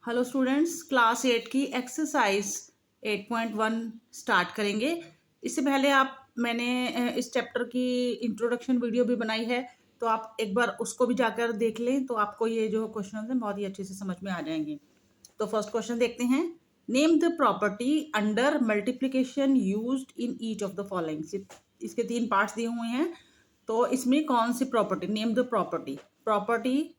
Hello students, class 8 की exercise 8.1 start करेंगे। इससे पहले मैंने इस चैप्टर की इंट्रोडक्शन वीडियो भी बनाई है, तो आप एक बार उसको भी जाकर देख लें, तो आपको ये जो क्वेश्चन हैं बहुत ही अच्छे से समझ में आ जाएंगे। तो फर्स्ट क्वेश्चन देखते हैं। Name the property under multiplication used in each of the following. इसके 3 पार्ट्स दिए हुए हैं, तो इसमें कौन सी property, name the property, property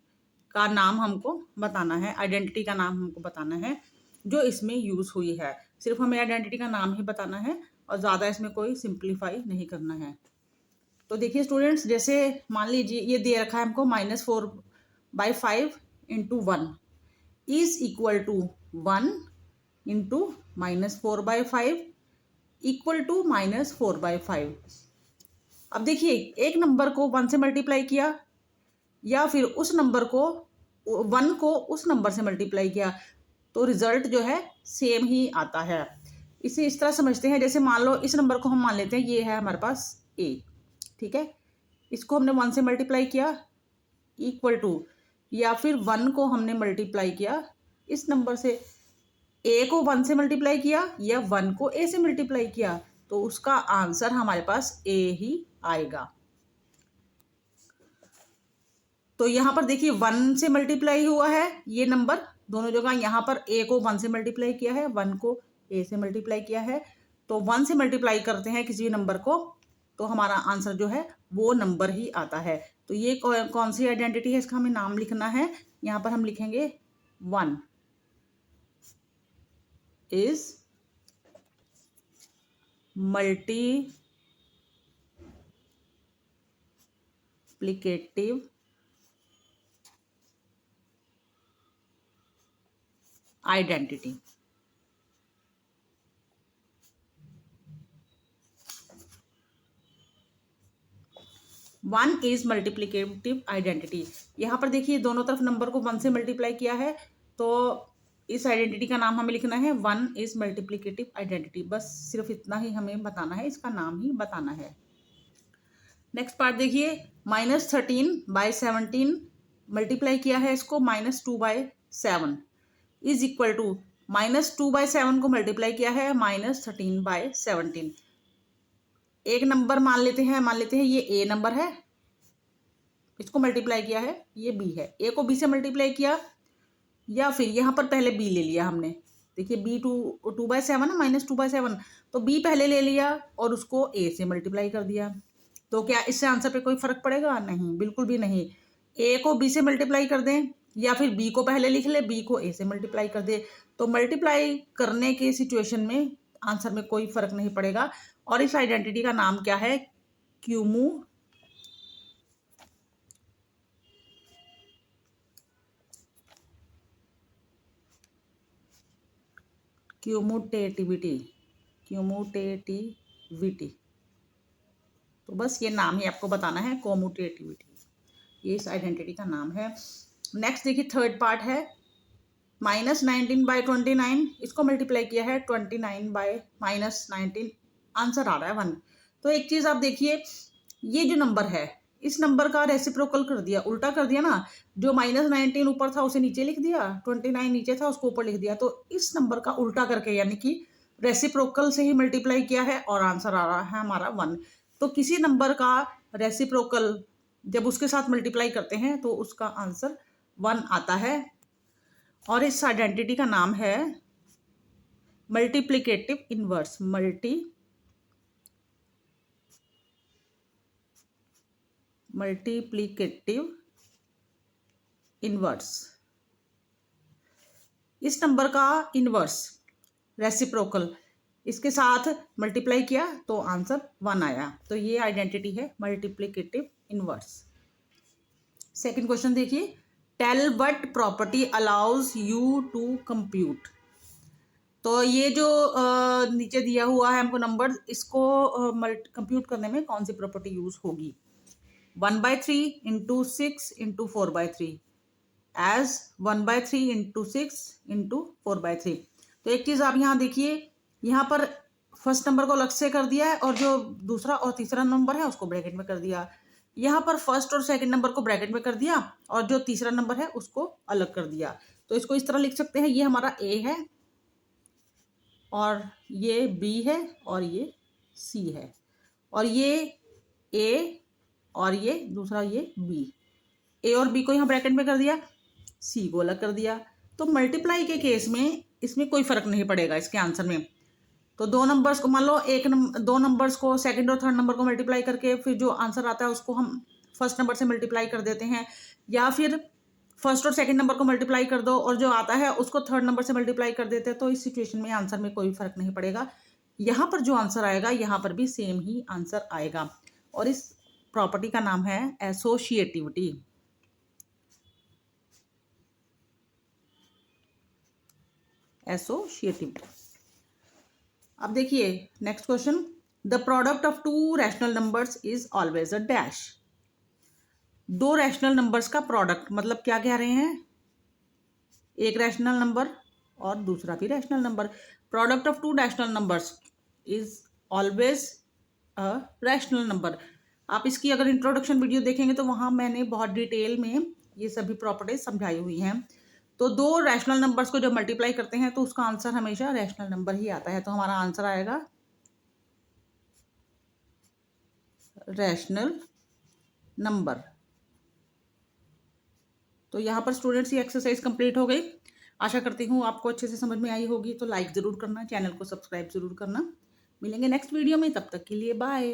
का नाम हमको बताना है, आइडेंटिटी का नाम हमको बताना है जो इसमें यूज हुई है। सिर्फ हमें आइडेंटिटी का नाम ही बताना है और ज़्यादा इसमें कोई सिंप्लीफाई नहीं करना है। तो देखिए स्टूडेंट्स, जैसे मान लीजिए ये दे रखा है हमको -4/5 into 1 is equal to 1 into -4/5 equal to -4/5। अब देखिए, एक नंबर को 1 से मल्टीप्लाई किया या फिर उस नंबर को 1 को उस नंबर से मल्टीप्लाई किया, तो रिजल्ट जो है सेम ही आता है। इसे इस तरह समझते हैं, जैसे मान लो इस नंबर को हम मान लेते हैं ये है हमारे पास a, ठीक है। इसको हमने 1 से मल्टीप्लाई किया इक्वल टू, या फिर 1 को हमने मल्टीप्लाई किया इस नंबर से, a को 1 से मल्टीप्लाई किया या 1 को a से मल्टीप्लाई किया, तो उसका आंसर हमारे पास a ही आएगा। तो यहाँ पर देखिए 1 से मल्टीप्लाई हुआ है ये नंबर दोनों जगह, यहाँ पर a को 1 से मल्टीप्लाई किया है, 1 को a से मल्टीप्लाई किया है। तो 1 से मल्टीप्लाई करते हैं किसी भी नंबर को, तो हमारा आंसर जो है वो नंबर ही आता है। तो ये कौन सी आइडेंटिटी है, इसका हमें नाम लिखना है। यहाँ पर हम लिखेंगे 1 is multiplicative identity. One is multiplicative identity. यहाँ पर देखिए दोनों तरफ नंबर को 1 से मल्टीप्लाई किया है, तो इस आइडेंटिटी का नाम हमें लिखना है 1 इज मल्टीप्लिकेटिव आइडेंटिटी। बस सिर्फ इतना ही हमें बताना है, इसका नाम ही बताना है। नेक्स्ट पार्ट देखिए, -13/17 मल्टीप्लाई किया है इसको -2/7 इज इक्वल टू, -2/7 को मल्टीप्लाई किया है -13/17। एक नंबर मान लेते हैं ये a नंबर है, इसको मल्टीप्लाई किया है, ये b है। a को b से मल्टीप्लाई किया या फिर यहाँ पर पहले b ले लिया हमने। देखिए b 2/7 है, -2/7, तो b पहले ले लिया और उसको a से मल्टीप्लाई कर दिया। तो क्या इससे आंसर पे कोई फर्क पड़ेगा? नहीं, बिल्कुल भी नहीं। a को b से मल्टीप्लाई कर दें या फिर b को पहले लिख ले, b को a से मल्टीप्लाई कर दे, तो मल्टीप्लाई करने के सिचुएशन में आंसर में कोई फर्क नहीं पड़ेगा। और इस आइडेंटिटी का नाम क्या है? क्यूमुटेटिविटी। तो बस ये नाम ही आपको बताना है, कोमुटेटिविटी, ये इस आइडेंटिटी का नाम है। नेक्स्ट देखिए, थर्ड पार्ट है -19/29, इसको मल्टीप्लाई किया है 29/-19, आंसर आ रहा है 1। तो एक चीज़ आप देखिए, ये जो नंबर है इस नंबर का रेसिप्रोकल कर दिया, उल्टा कर दिया ना। जो -19 ऊपर था उसे नीचे लिख दिया, 29 नीचे था उसको ऊपर लिख दिया। तो इस नंबर का उल्टा करके, यानी कि रेसिप्रोकल से ही मल्टीप्लाई किया है और आंसर आ रहा है हमारा 1। तो किसी नंबर का रेसिप्रोकल जब उसके साथ मल्टीप्लाई करते हैं तो उसका आंसर 1 आता है। और इस आइडेंटिटी का नाम है मल्टीप्लिकेटिव इनवर्स। मल्टीप्लिकेटिव इनवर्स, इस नंबर का इनवर्स रेसिप्रोकल इसके साथ मल्टीप्लाई किया तो आंसर 1 आया। तो ये आइडेंटिटी है मल्टीप्लिकेटिव इनवर्स। सेकंड क्वेश्चन देखिए, tell what property allows you to compute. तो ये जो नीचे दिया हुआ है हमको नंबर, इसको कंप्यूट करने में कौन सी प्रॉपर्टी यूज होगी? 1/3 into 6 into 4/3 as 1/3 into 6 into 4/3। तो एक चीज़ आप यहाँ देखिए, यहाँ पर फर्स्ट नंबर को अलग से कर दिया है और जो दूसरा और तीसरा नंबर है उसको ब्रैकेट में कर दिया। यहाँ पर फर्स्ट और सेकंड नंबर को ब्रैकेट में कर दिया और जो तीसरा नंबर है उसको अलग कर दिया। तो इसको इस तरह लिख सकते हैं, ये हमारा ए है और ये बी है और ये सी है, और ये ए और ये दूसरा ये बी। ए और बी को यहाँ ब्रैकेट में कर दिया, सी को अलग कर दिया। तो मल्टीप्लाई के केस में इसमें कोई फर्क नहीं पड़ेगा इसके आंसर में। तो दो नंबर्स को मान लो दो नंबर्स को सेकंड और थर्ड नंबर को मल्टीप्लाई करके फिर जो आंसर आता है उसको हम फर्स्ट नंबर से मल्टीप्लाई कर देते हैं, या फिर फर्स्ट और सेकंड नंबर को मल्टीप्लाई कर दो और जो आता है उसको थर्ड नंबर से मल्टीप्लाई कर देते हैं। तो इस सिचुएशन में आंसर में कोई फर्क नहीं पड़ेगा, यहाँ पर जो आंसर आएगा यहाँ पर भी सेम ही आंसर आएगा। और इस प्रॉपर्टी का नाम है एसोसिएटिविटी। एसोसिएटिविटी। अब देखिए next question, the product of to rational numbers is always a dash. दो रैशनल नंबर्स का प्रोडक्ट मतलब क्या कह रहे हैं, एक रैशनल नंबर और दूसरा भी rational number. Product of to rational numbers is always a rational number. आप इसकी अगर इंट्रोडक्शन वीडियो देखेंगे तो वहाँ मैंने बहुत डिटेल में ये सभी प्रॉपर्टीज समझाई हुई हैं। तो दो रैशनल नंबर्स को जब मल्टीप्लाई करते हैं तो उसका आंसर हमेशा रैशनल नंबर ही आता है। तो हमारा आंसर आएगा रैशनल नंबर। तो यहाँ पर स्टूडेंट्स ये एक्सरसाइज कंप्लीट हो गई। आशा करती हूँ आपको अच्छे से समझ में आई होगी। तो लाइक ज़रूर करना, चैनल को सब्सक्राइब ज़रूर करना। मिलेंगे नेक्स्ट वीडियो में, तब तक के लिए बाय।